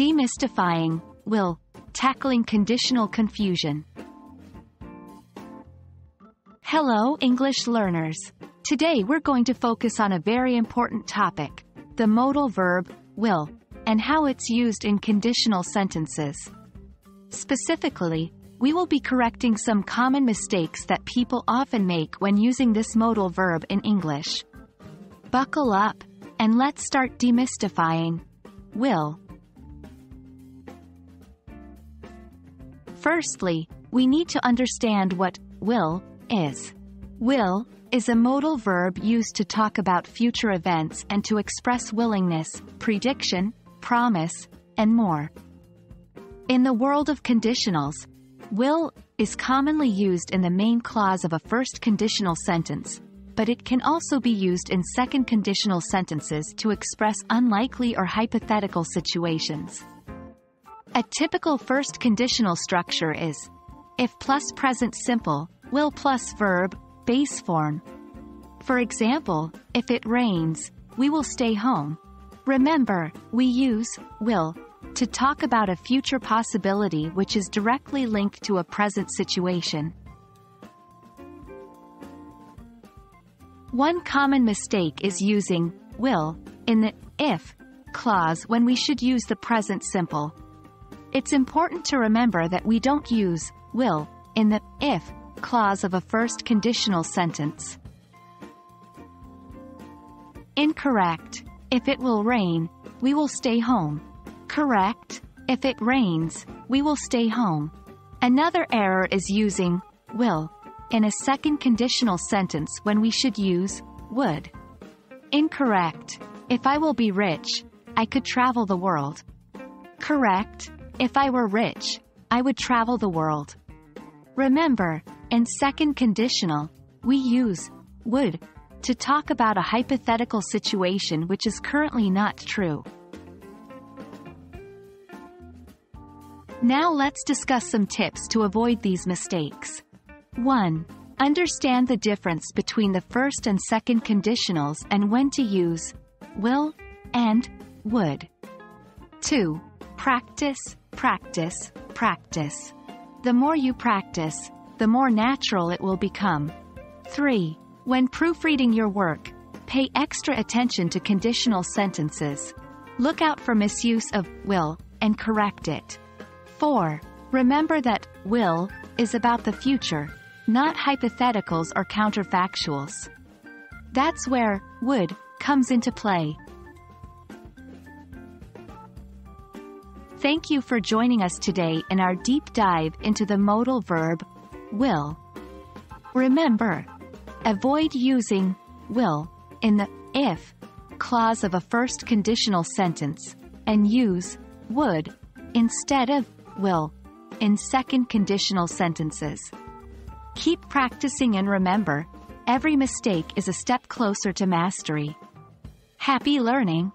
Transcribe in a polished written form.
Demystifying Will, tackling conditional confusion. Hello, English learners. Today we're going to focus on a very important topic, the modal verb, will, and how it's used in conditional sentences. Specifically, we will be correcting some common mistakes that people often make when using this modal verb in English. Buckle up, and let's start demystifying will. Firstly, we need to understand what will is. Will is a modal verb used to talk about future events and to express willingness, prediction, promise, and more. In the world of conditionals, will is commonly used in the main clause of a first conditional sentence, but it can also be used in second conditional sentences to express unlikely or hypothetical situations. A typical first conditional structure is if plus present simple, will plus verb, base form. For example, if it rains, we will stay home. Remember, we use will to talk about a future possibility which is directly linked to a present situation. One common mistake is using will in the if clause when we should use the present simple. It's important to remember that we don't use will in the if clause of a first conditional sentence. Incorrect. If it will rain, we will stay home. Correct. If it rains, we will stay home. Another error is using will in a second conditional sentence when we should use would. Incorrect. If I will be rich, I could travel the world. Correct. If I were rich, I would travel the world. Remember, in second conditional, we use would to talk about a hypothetical situation which is currently not true. Now let's discuss some tips to avoid these mistakes. 1. Understand the difference between the first and second conditionals and when to use will and would. 2. Practice, practice, practice. The more you practice, the more natural it will become. 3. When proofreading your work, pay extra attention to conditional sentences. Look out for misuse of will and correct it. 4. Remember that will is about the future, not hypotheticals or counterfactuals. That's where would comes into play. Thank you for joining us today in our deep dive into the modal verb, will. Remember, avoid using will in the if clause of a first conditional sentence, and use would instead of will in second conditional sentences. Keep practicing and remember, every mistake is a step closer to mastery. Happy learning!